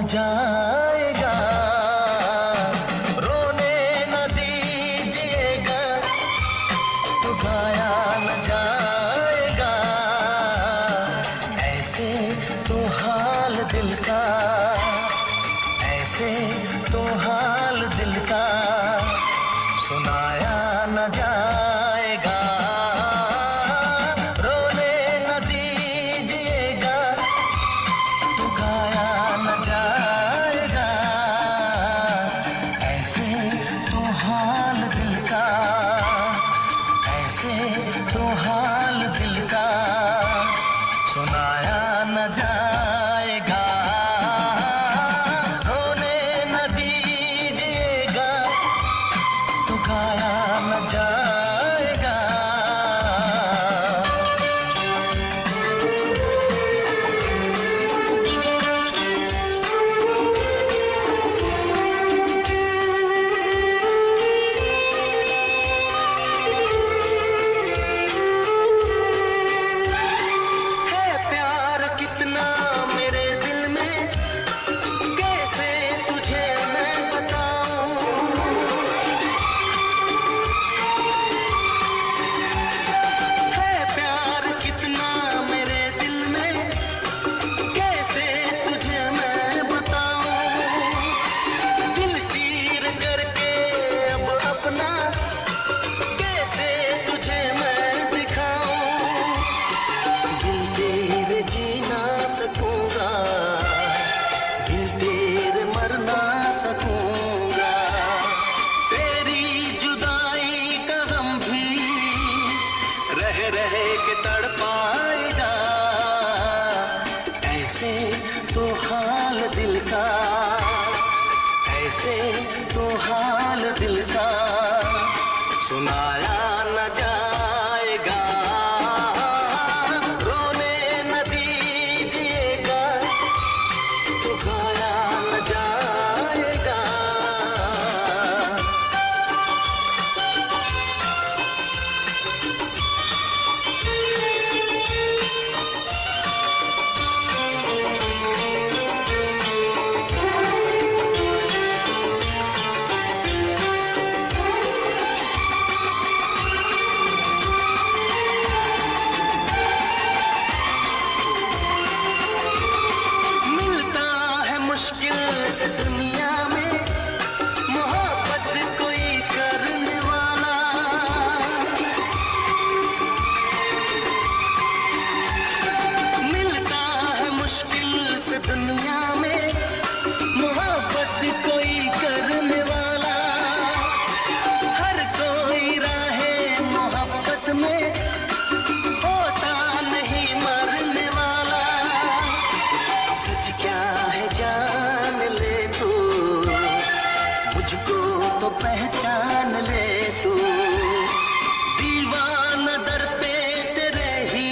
जाएगा, रोने न दीजिएगा तो गाया न जाएगा। ऐसे तो हाल दिल का, ऐसे तो हाल दिल का सुनाया न जाएगा। रोने न दीजिएगा तो गाया न जाएगा। ऐसे तो हाल दिल का, ऐसे तो हाल दिल का सुनाया न जाएगा। रोने न दीजिएगा तो गाया न जाएगा। तो हाल दिल का, ऐसे तो हाल दिल का सुनाया न जाएगा। रोने न दीजिएगा तो गाया न जाएगा। मुश्किल से दुनिया में मोहब्बत कोई करने वाला, मिलता है मुश्किल से दुनिया में मोहब्बत कोई करने वाला। हर कोई राहे मोहब्बत में होता नहीं मरने वाला। सच क्या है जान ले तू, मुझको तो पहचान ले तू। दीवाना दर पे तेरे ही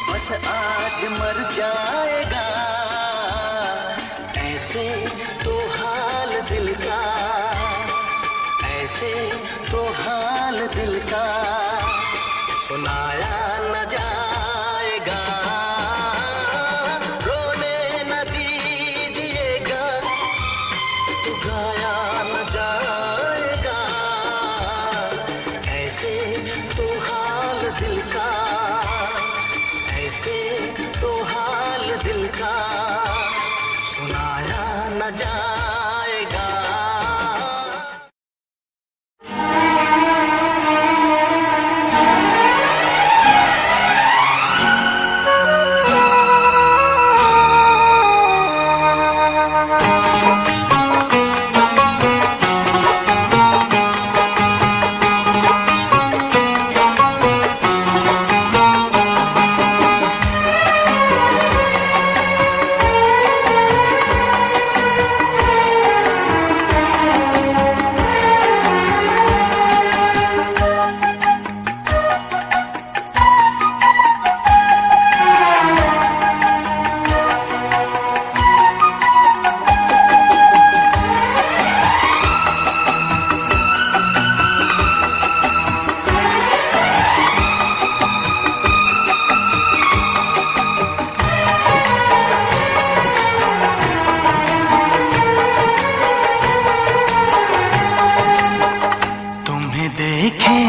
बस आज मर जाएगा। ऐसे तो हाल दिल का, ऐसे तो हाल दिल का सुनाया न जाएगा। गाया न जाएगा। ऐसे तो हाल दिल का, ऐसे तो हाल दिल का सुनाया न जाएगा।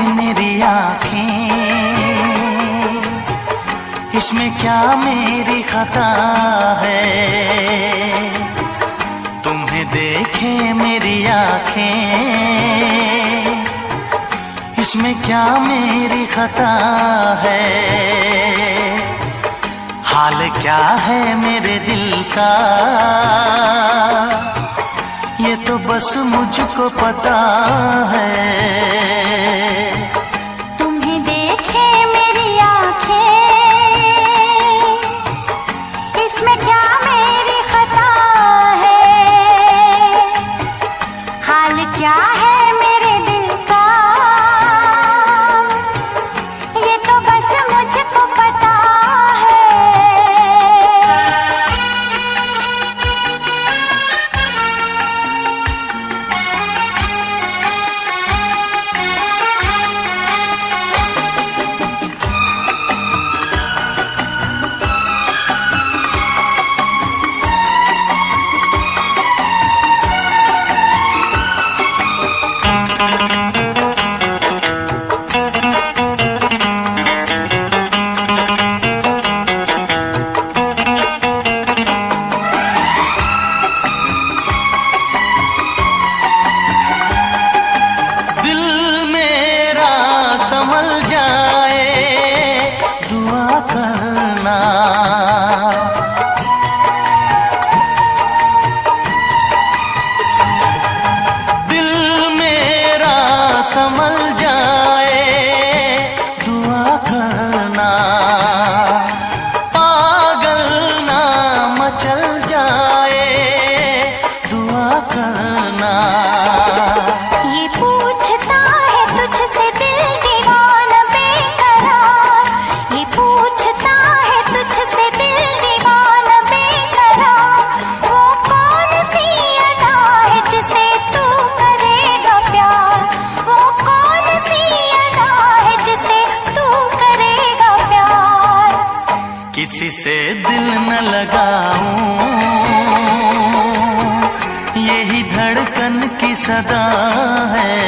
मेरी आँखें, इसमें क्या मेरी खता है। तुम्हें देखे मेरी आँखें, इसमें क्या मेरी खता है। हाल क्या है मेरे दिल का, ये तो बस मुझको पता है। तुम्हें देखे मेरी आँखें, इसमें क्या मेरी खता है। हाल क्या है मेरे दिल का, ये तो बस मुझको पता है। संभल जाए दुआ करना, दिल मेरा संभल जाए दुआ करना। पागल ना मचल जाए दुआ करना। ये पूछता है तुझसे दिल दीवाना बेकरार, ये पूछता है तुझसे दिल दीवाना बेकरार। वो कौन सी अदा है जिसे तू करेगा प्यार, वो कौन सी अदा है जिसे तू करेगा प्यार। किसी से दिल न लगाऊं, यही धड़कन की सदा है।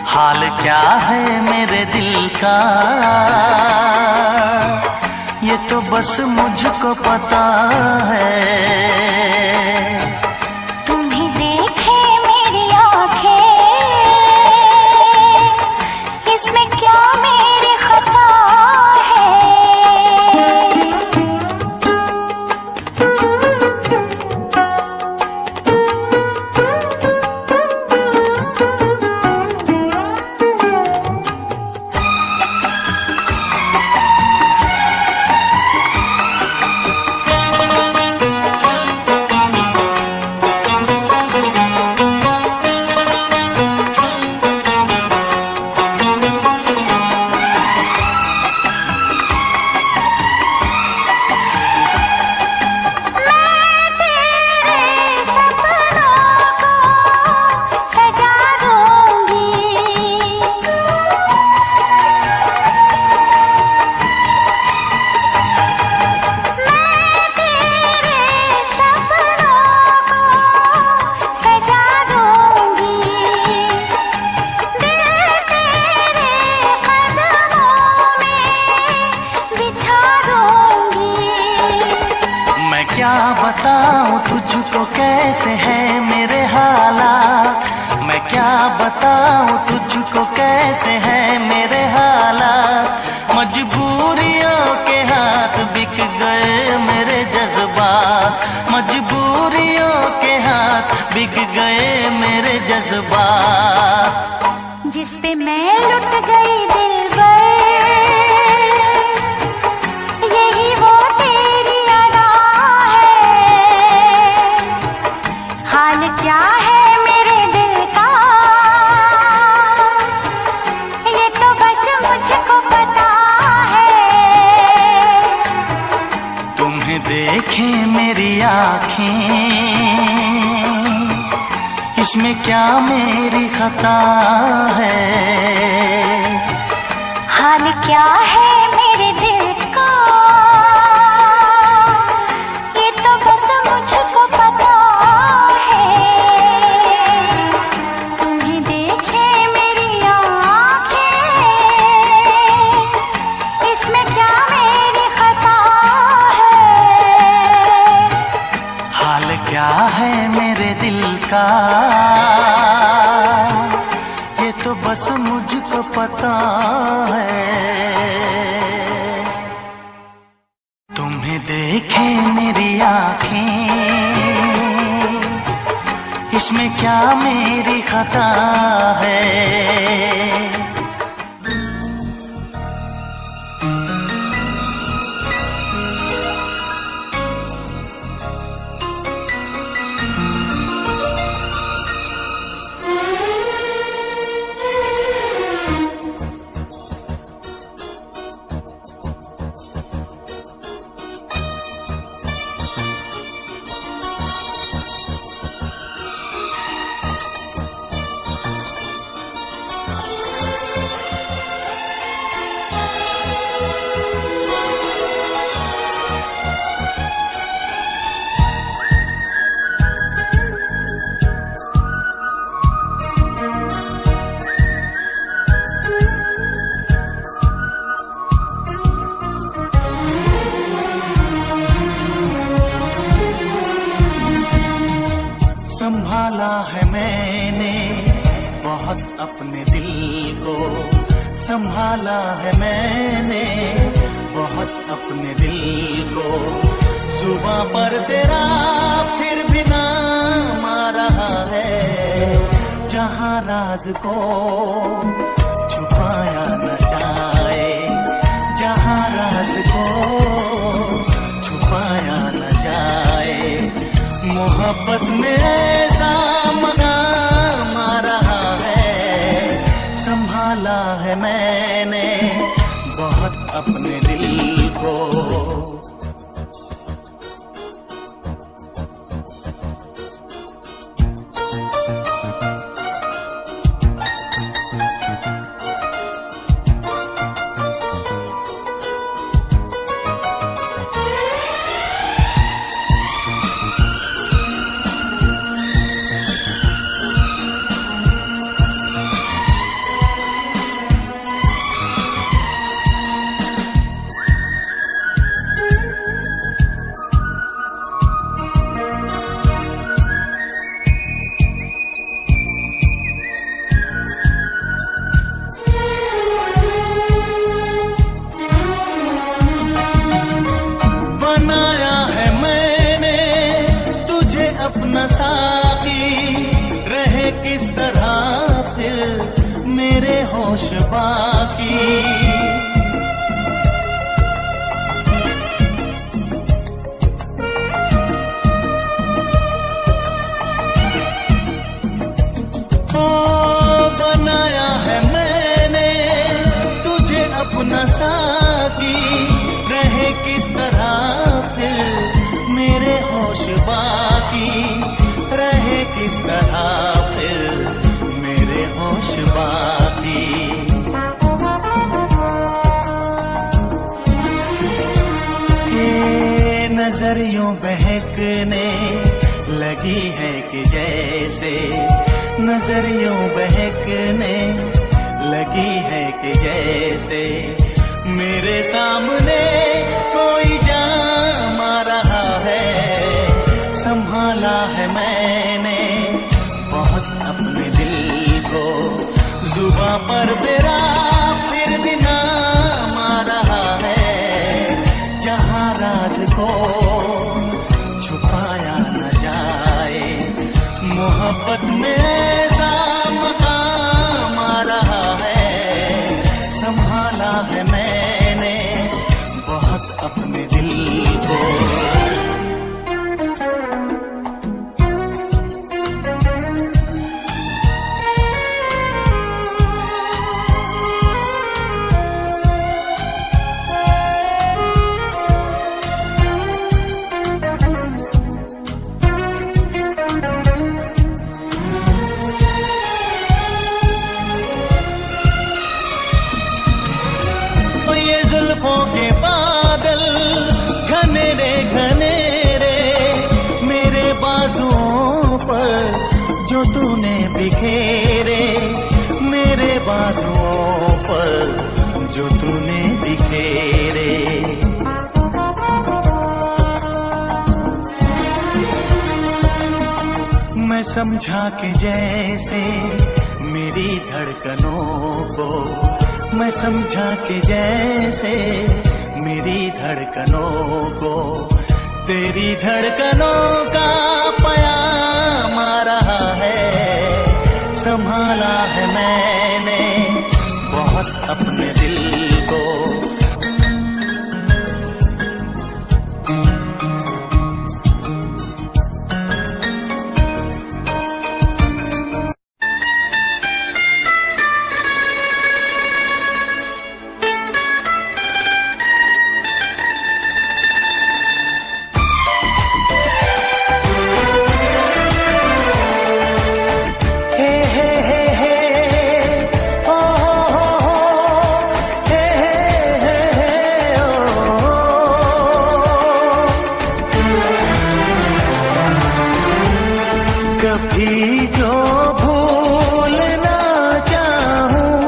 हाल क्या है मेरे दिल का, ये तो बस मुझको पता है। तुम्हें देखे मेरी आँखें, इसमें क्या मेरी खता है। क्या बताऊं तुझको कैसे है मेरे हालात, मैं क्या बताऊं तुझको कैसे है मेरे हालात। मजबूरियों के हाथ बिक गए मेरे जज्बात, मजबूरियों के हाथ बिक गए मेरे जज्बात। जिस पे मैं लुट गई दिलबर, यही वो तेरी अदा है। हाल क्या है मेरे दिल का, ये तो बस मुझको पता है। तुम्हें देखे मेरी आँखें, इसमें क्या मेरी खता है। हाल क्या है मेरे दिल का, ये तो बस मुझको पता है। तुम्हें देखे मेरी मुझको पता है। तुम्हें देखे मेरी आँखें, इसमें क्या मेरी खता है। संभाला है मैंने बहुत अपने दिल को, संभाला है मैंने बहुत अपने दिल को। जुबां पर तेरा फिर भी नाम आ रहा है, जहां राज को छुपाया न जाए, जहां राज को छुपाया न जाए। मोहब्बत में ऐसा मकाम आ रहा है, संभाला है मैंने बहुत अपने दिल को। अपना साथी रहे किस तरह फिर मेरे होश बाकी। ओ बनाया है मैंने तुझे अपना साथी, रहे किस तरह फिर मेरे होश बाकी, रहे किस तरह फिर मेरे होश बाकी। के नजर यूं बहकने लगी है कि जैसे, नजर यूं बहकने लगी है कि जैसे मेरे सामने कोई जाम आ रहा है। संभाला है मैंने बहुत अपने दिल को, जुबां पर तेरा फिर भी नाम आ रहा है, जहां राज को छुपाया न जाए। मोहब्बत में ऐसा मकाम आ रहा है, संभाला है मैंने बहुत अपने दिल को। जुल्फों के बादल घनेरे घनेरे मेरे बाजुओं पर जो तूने बिखेरे, मेरे बाजुओं पर जो तूने बिखेरे। मैं समझा कि जैसे मेरी तेरी धड़कनों को मैं समझा कि जैसे मेरी धड़कनों को तेरी धड़कनों का पयाम आ रहा है। संभाला है मैंने बहुत अपने दिल को। कभी जो भूलना चाहूं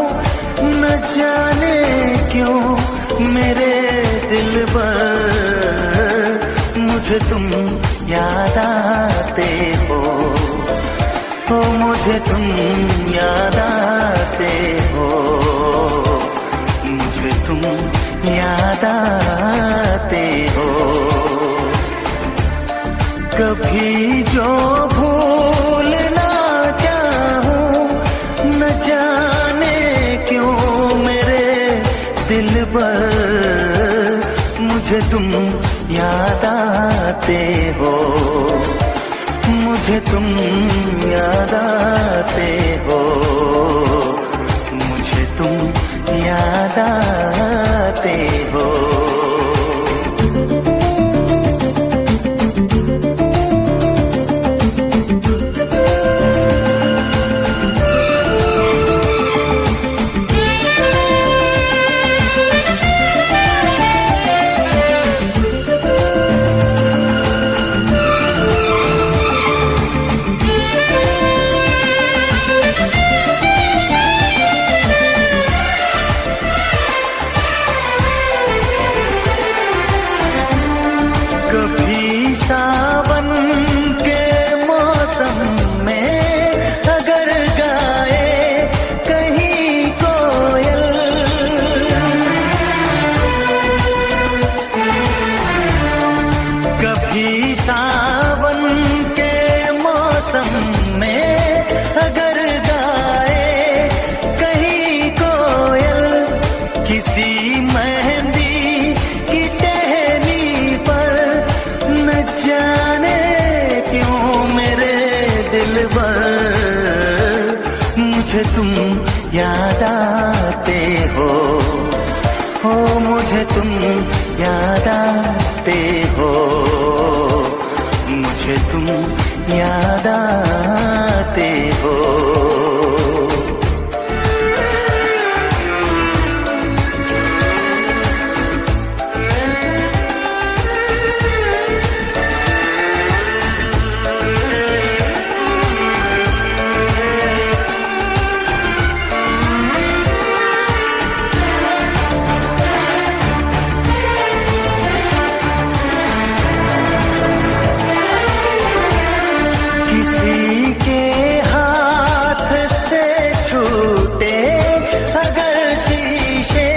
न जाने क्यों मेरे दिल पर मुझे तुम याद आते हो। मुझे तुम याद आते हो। मुझे तुम याद आते हो। कभी जो भूलना चाहूं न जाने क्यों मेरे दिल पर मुझे तुम याद आते हो। मुझे तुम याद आते हो। मुझे तुम याद आते हो। कभी सावन के मौसम में अगर गाए कहीं कोयल, कभी सावन के मौसम में अगर गाए कहीं कोयल, किसी मेहंदी की टहनी पर न जाने क्यों मेरे दिल पर मुझे तुम याद आते हो। मुझे तुम याद आते हो। मुझे तुम याद आते हो। किसी के हाथ से छूटे अगर शीशे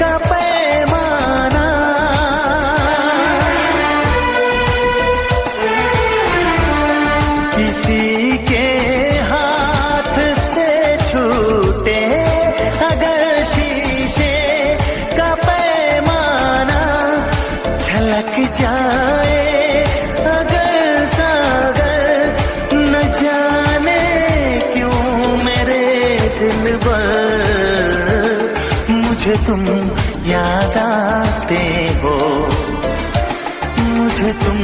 का पैमाना, किसी के हाथ से छूटे अगर शीशे का पैमाना, झलक जाए अगर सागर न जाने क्यों मेरे दिल पर मुझे तुम याद आते हो। मुझे तुम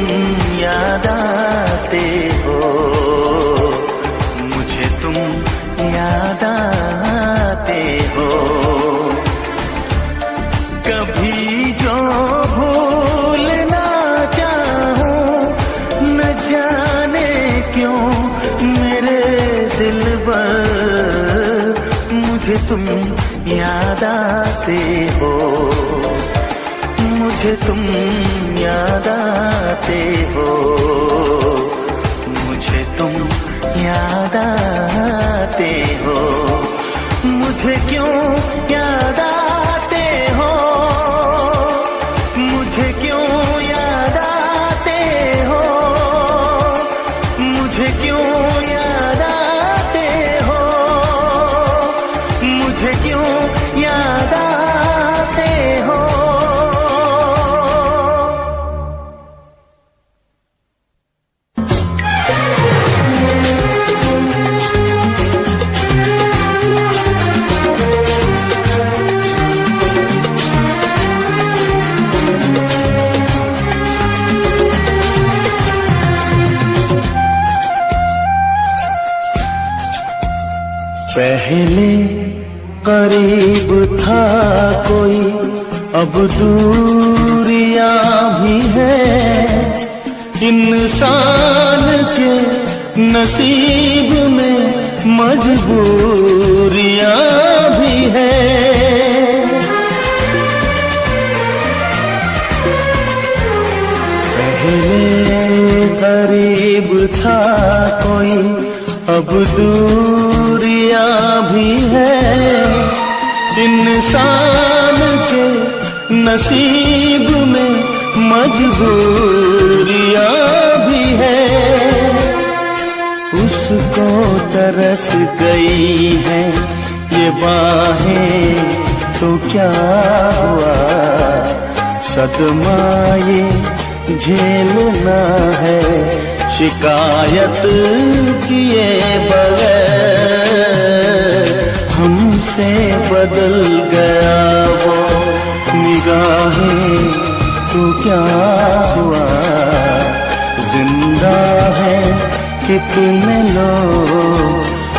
याद आते हो। मुझे तुम याद आते हो। कभी जो भूलना चाहूं न जाने क्यों मेरे दिल पर मुझे तुम याद आते हो। मुझे तुम याद आते हो। मुझे तुम याद आते हो, मुझे क्यों याद आते हो, मुझे क्यों याद आते हो, मुझे क्यों याद आते हो, मुझे क्यों याद आते हो। पहले करीब था कोई, अब दूरियां भी है, इंसान के नसीब में मजबूरियां भी है। पहले करीब था कोई, अब दूरियां भी है, इंसान के नसीब में मजबूरियां भी है। उसको तरस गई है ये बाहें तो क्या हुआ, सदमा ये झेलना है शिकायत किए बगैर। हमसे बदल गया वो निगाहें तो क्या हुआ, जिंदा है कितने लोग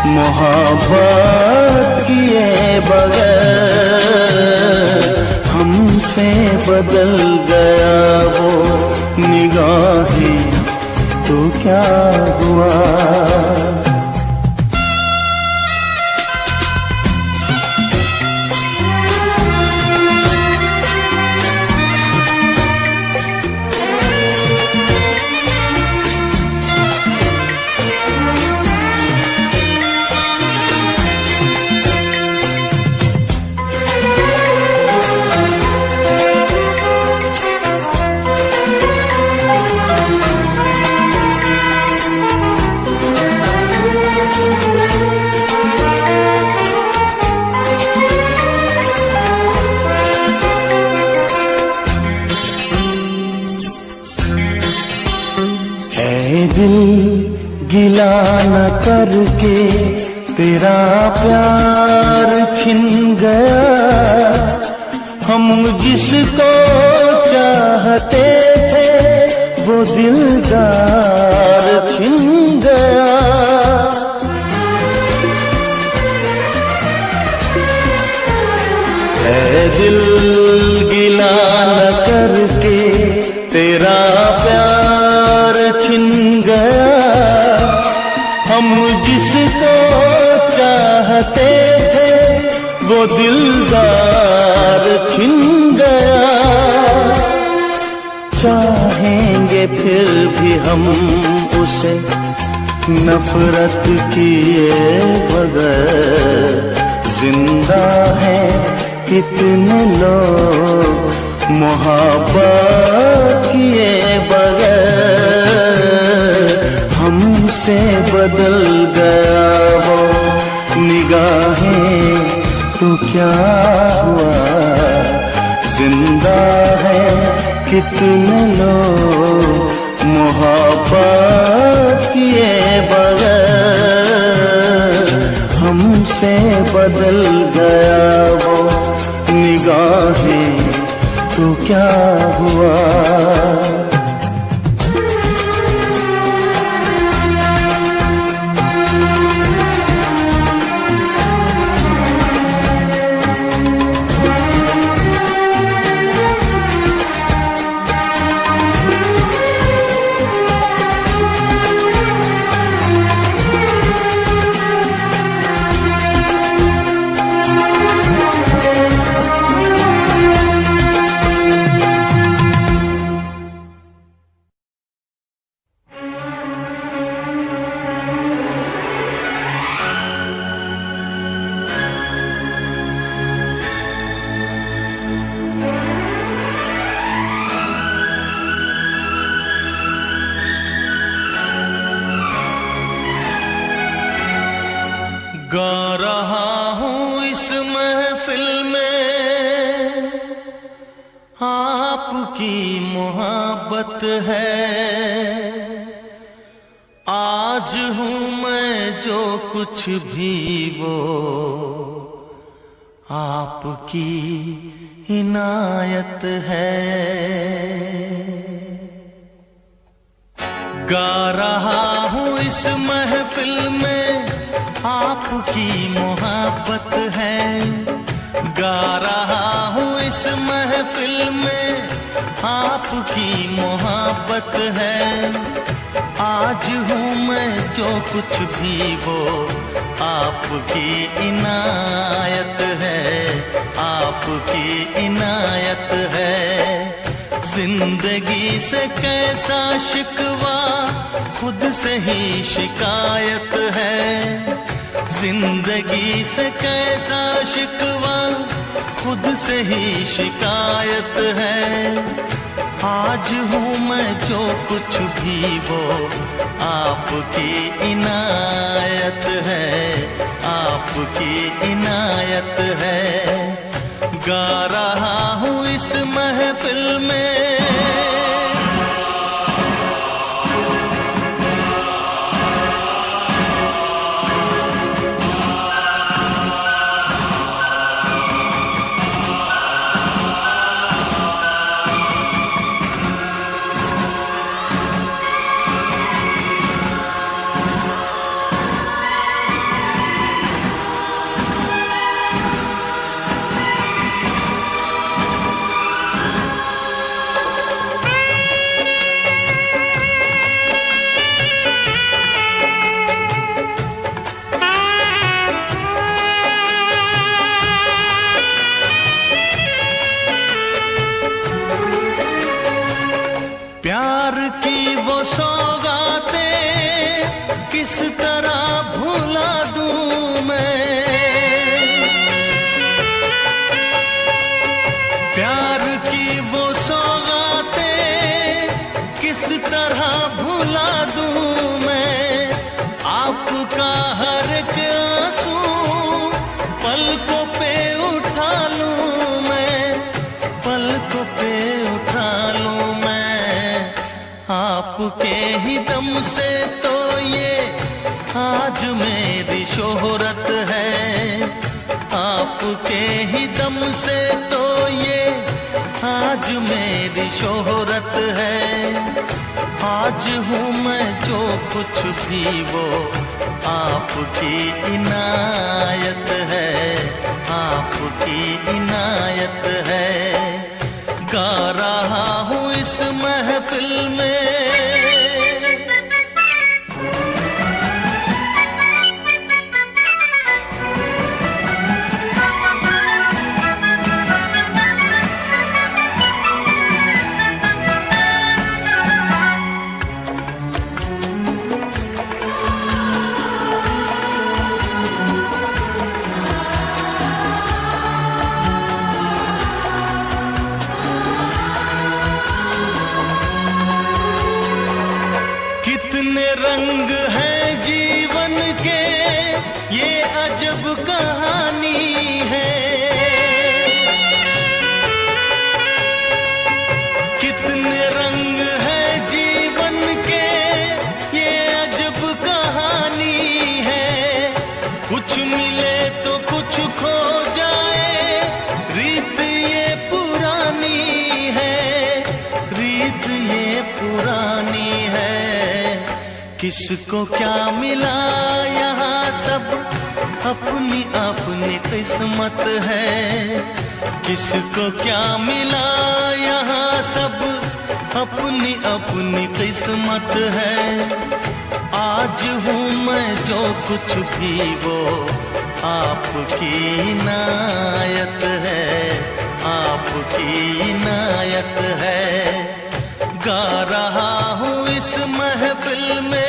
मोहब्बत किए बगैर। हमसे बदल गया वो निगाहें तो क्या हुआ। दिल गिला न करके तेरा प्यार छिन गया, हम जिसको चाहते थे वो दिलदार छिन गया। ऐ दिल गिला न करके तेरा प्यार छिन गया, हम जिसको चाहते थे वो दिलदार छिन गया। चाहेंगे फिर भी हम उसे नफरत किए बगैर। जिंदा है कितने लोग मोहब्बत किए बगैर। हमसे बदल गया वो निगाहें तो क्या हुआ, जिंदा है कितने लोग मोहब्बत किए बगैर। हमसे बदल गया वो निगाहें तो क्या हुआ। आपकी मोहब्बत है। आज हूँ मैं जो कुछ भी वो आपकी इनायत है। गा रहा हूँ इस महफिल में आपकी मोहब्बत है। गा रहा हूँ इस महफिल में आपकी मोहब्बत है। आज हूँ मैं जो कुछ भी वो आपकी इनायत है, आपकी इनायत है। जिंदगी से कैसा शिकवा खुद से ही शिकायत है। जिंदगी से कैसा शिकवा खुद से ही शिकायत है। आज हूँ मैं जो कुछ भी वो आपकी इनायत है, आपकी इनायत है। गा रहा हूँ इस महफिल में। प्यार की वो सौगातें किस तरह भुला दूं मैं। प्यार की वो सौगातें किस तरह भुला दूं मैं। आपका हर एक आंसू पलकों पे उठा लूं मैं, पलकों पे उठा लूं मैं। आपके ही दम से तो ये आज मेरी शोहरत है। आपके ही दम से तो ये आज मेरी शोहरत है। आज हूँ मैं जो कुछ भी वो आपकी इनायत है, आपकी इनायत है। गा रहा हूँ इस महफिल में। कितने रंग हैं जीवन के ये अजब कहानी है। कितने रंग हैं जीवन के ये अजब कहानी है। कुछ मिले तो कुछ खो जाए, रीत ये पुरानी है, रीत ये पुरानी है। किसको क्या मिला यहाँ सब अपनी अपनी किस्मत है। किसको क्या मिला यहाँ सब अपनी अपनी किस्मत है। आज हूँ मैं जो कुछ भी वो आपकी इनायत है, आपकी इनायत है। गा रहा हूँ इस महफिल में।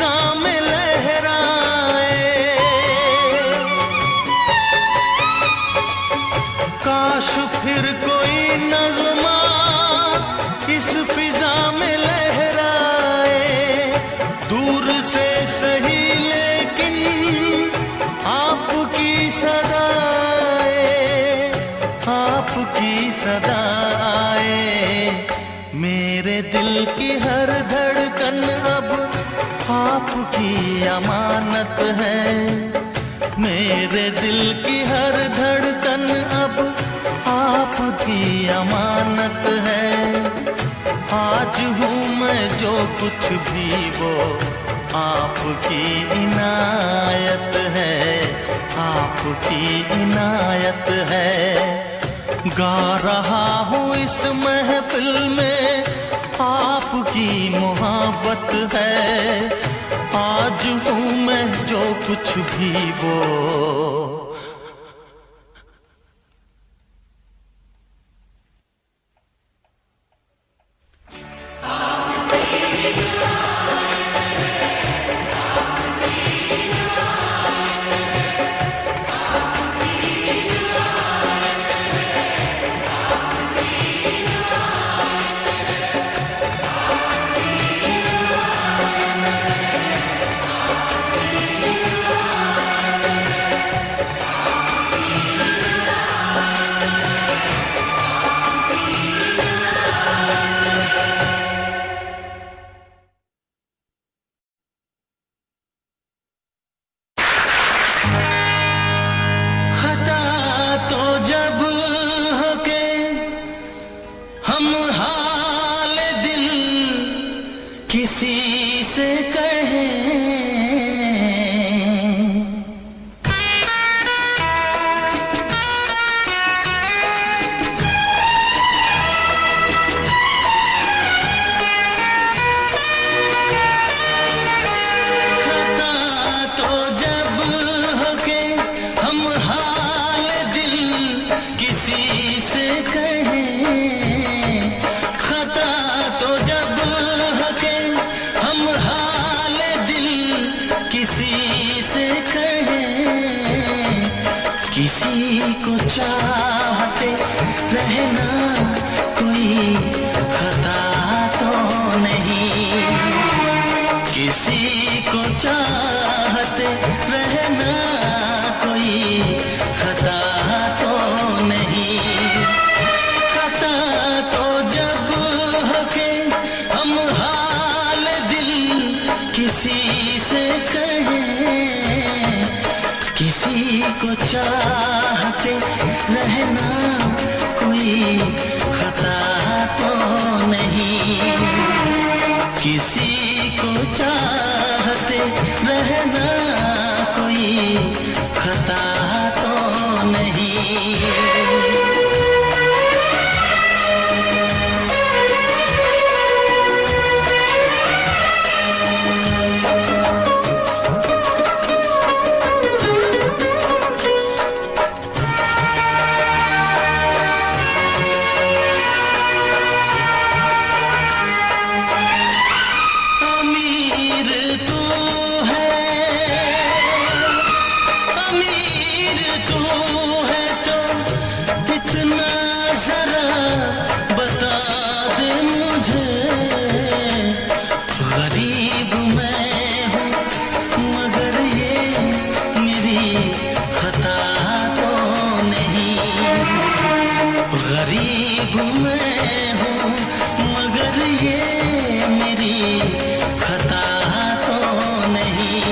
फिजा में लहराए। काश फिर कोई नगमा इस फिजा में लहराए, दूर से सही लेकिन आपकी सदाए, आपकी सदा आए। मेरे दिल की हर धड़कन अब आपकी अमानत है, मेरे दिल की हर धड़कन अब आपकी अमानत है। आज हूँ मैं जो कुछ भी वो आपकी इनायत है, आपकी इनायत है। गा रहा हूँ इस महफिल में आपकी मोहब्बत है, आज हूँ मैं जो कुछ भी वो। किसी से कहें किसी को चाहते रहना कोई खता तो नहीं, किसी को चाहते रहना कोई खता तो नहीं। खता तो जब हो के हम हाल दिल किसी से कहें, किसी को चाहते रहना कोई खता तो नहीं, किसी को चाहते रहना कोई खता तो नहीं। गरीब मैं हूँ मगर ये मेरी खता तो नहीं,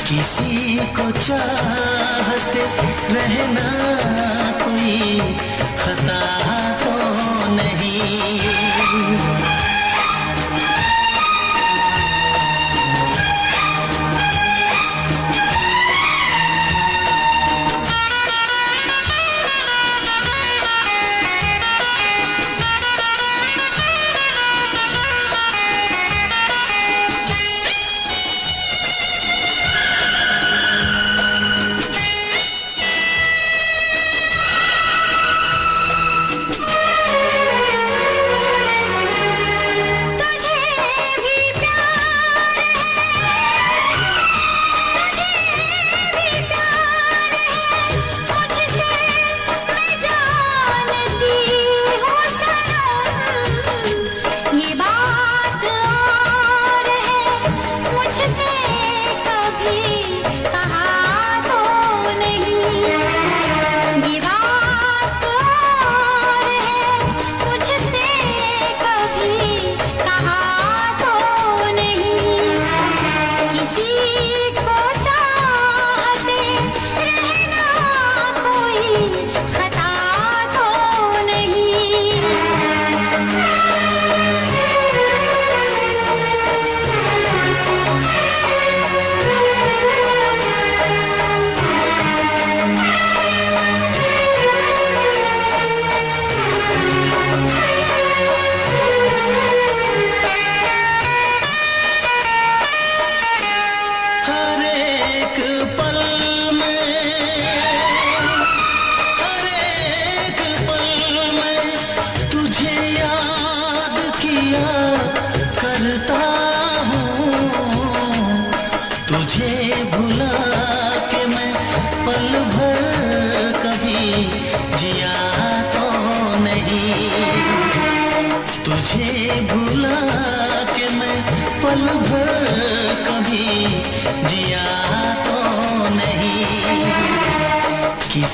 किसी को चाहते रहना कोई खता तो नहीं।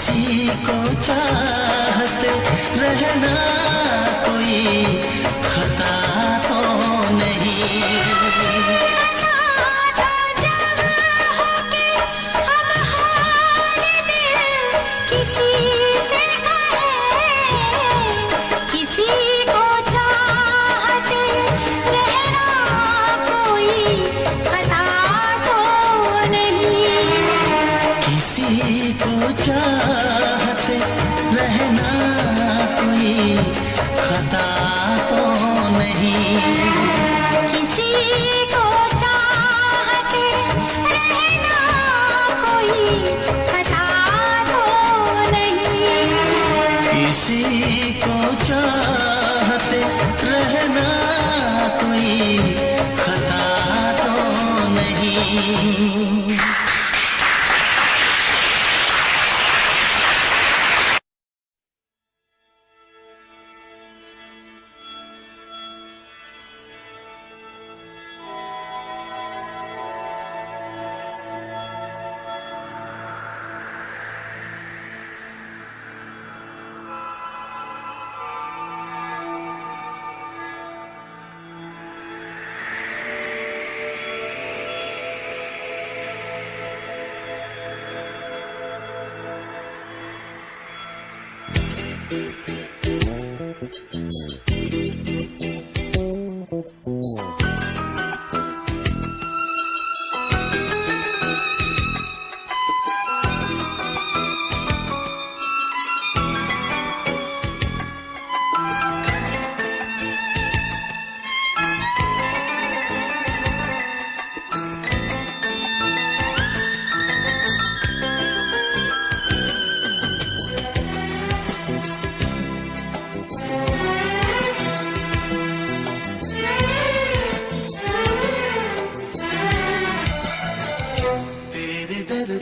किसी को चाहते रहना कोई खता तो नहीं। किसी को चाहते रहना कोई खता तो नहीं। किसी को चाहते रहना कोई खता तो नहीं। किसी को चाहते रहना कोई खता तो नहीं।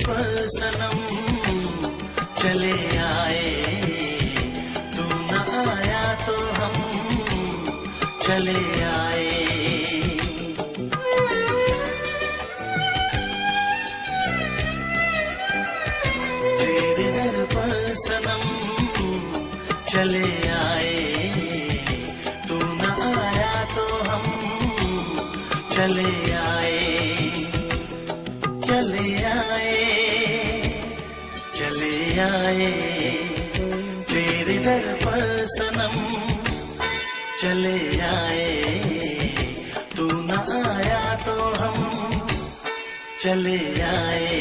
पर सनम चले आए, तू न आया तो हम चले आए। तेरे दर पर सनम चले आए, तू न आया तो हम चले आए। चले आए चले आए तेरे दर पर सनम चले आए, तू न आया तो हम चले आए।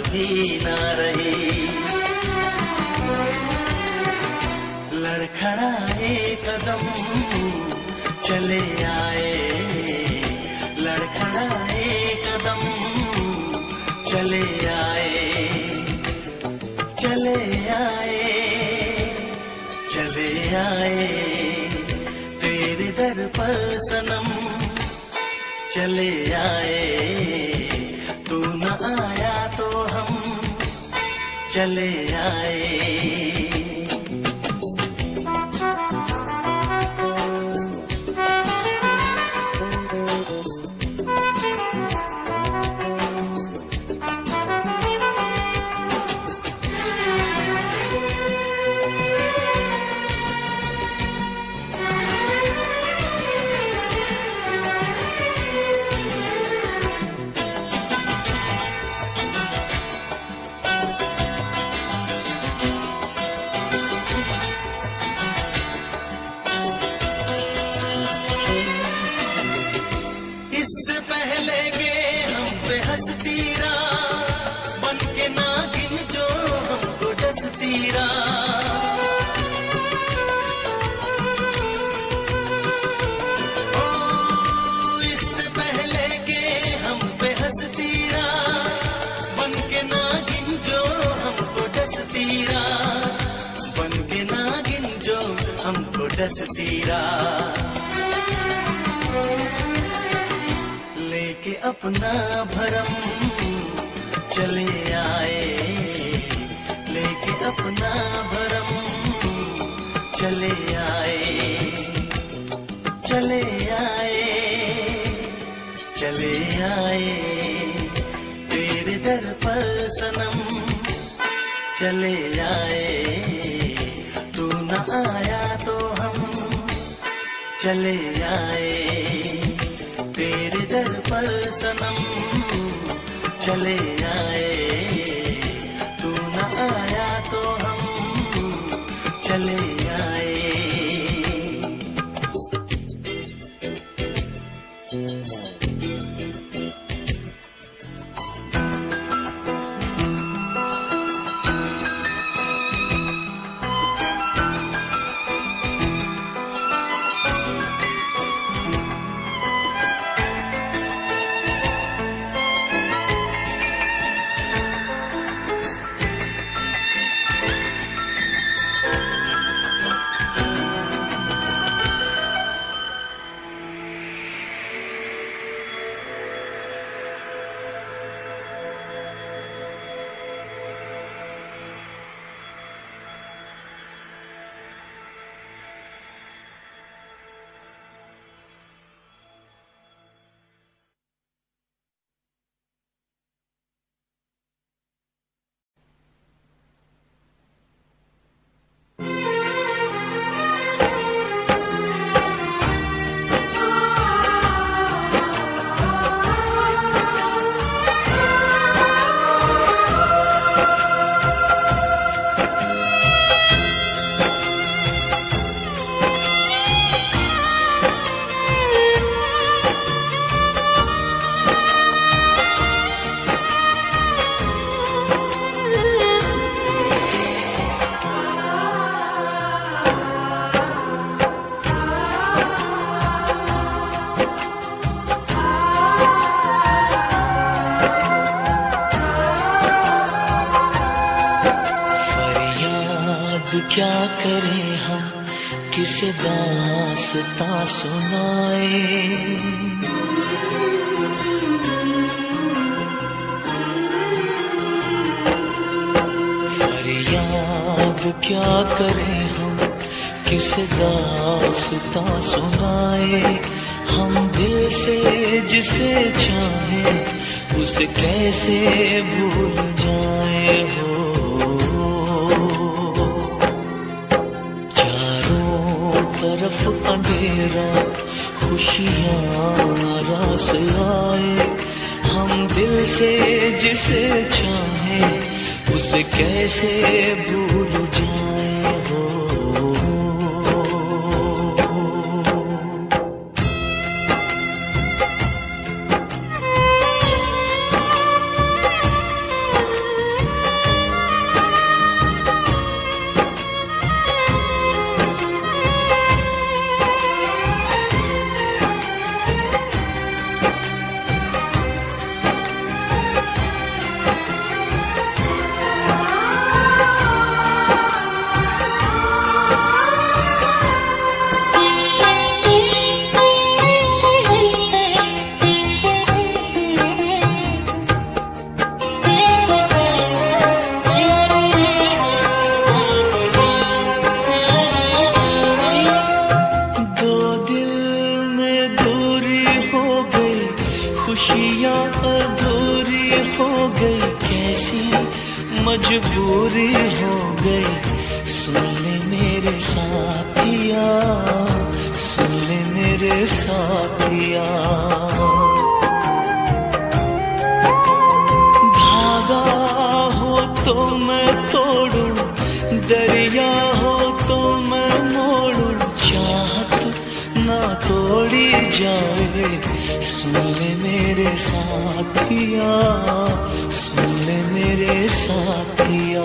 भी ना रही लड़खड़ाए कदम चले आए, लड़खड़ाए कदम चले आए। चले आए चले आए तेरे दर पर सनम चले आए, तू न आया तो हम चले आए। उलझती रात लेके अपना भरम चले आए, लेके अपना भरम चले आए, चले आए, चले आए तेरे दर पर सनम, चले आए तू न आया तो हम चले आए तेरे दर पर सनम, चले आए तू न आया तो हम चले आए। क्या करें हम, किस दास्तां सुनाए, फरियाद क्या करें हम, किस दास्तां सुनाए। हम दिल से जिसे चाहे उसे कैसे भूल जाए हो, तरफ अंधेरा खुशियाँ नाराज आए। हम दिल से जिसे चाहे उसे कैसे भूल जाए हो। खुशियाँ अधूरी हो गई, कैसी मजबूरी हो गई। सुन ले मेरे साथिया, सुन ले मेरे साथिया। धागा हो तो मैं तोड़ूं, दरिया हो तो मैं मोड़ूं, चाहत ना तोड़ी जाए। सुन ले मेरे साथिया, सुन ले मेरे साथिया।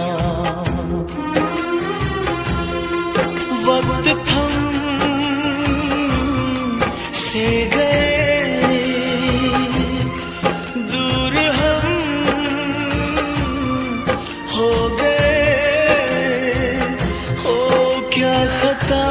वक्त थम से गए, दूर हम हो गए। हो क्या खता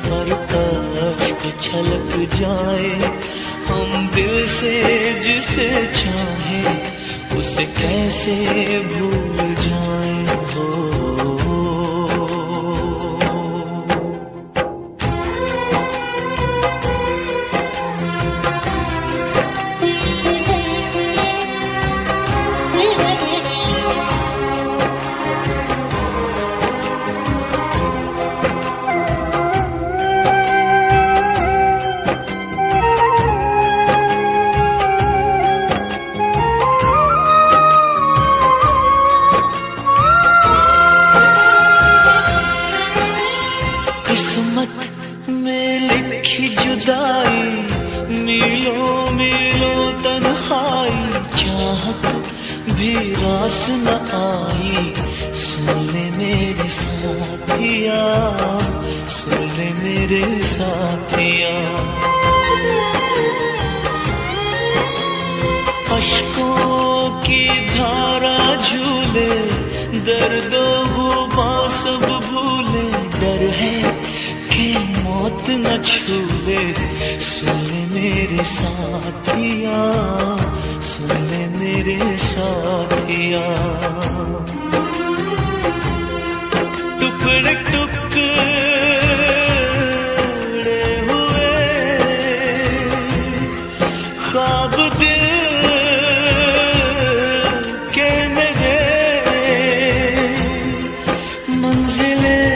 हर अश्क छलक जाए, हम दिल से जिसे चाहे उसे कैसे भूल जाए हो। किस्मत में लिखी जुदाई, मीलों मीलों तन्हाई, चाहत भी रास न आई। सुन ले मेरे साथिया, सुन ले मेरे साथिया। अश्कों की धारा झूले, दर्दों गुबां सब भूले, डर है कि मौत न छूले। सुन ले मेरे साथिया, सुन ले मेरे साथिया। टुकड़े टुकड़े हुए ख्वाब दिल के मेरे, मंजिलें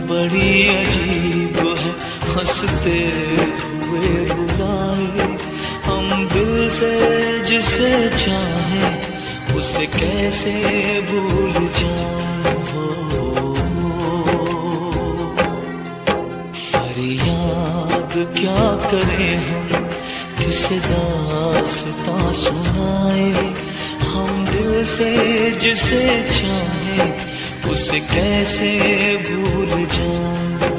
बड़ी अजीब है, हंसते हुए बुलाए, हम दिल से जिसे चाहे उसे कैसे भूल जाए हो। फरियाद क्या करें हम, किसे दास्तां सुनाए, हम दिल से जिसे चाहे उसे कैसे भूल जाए।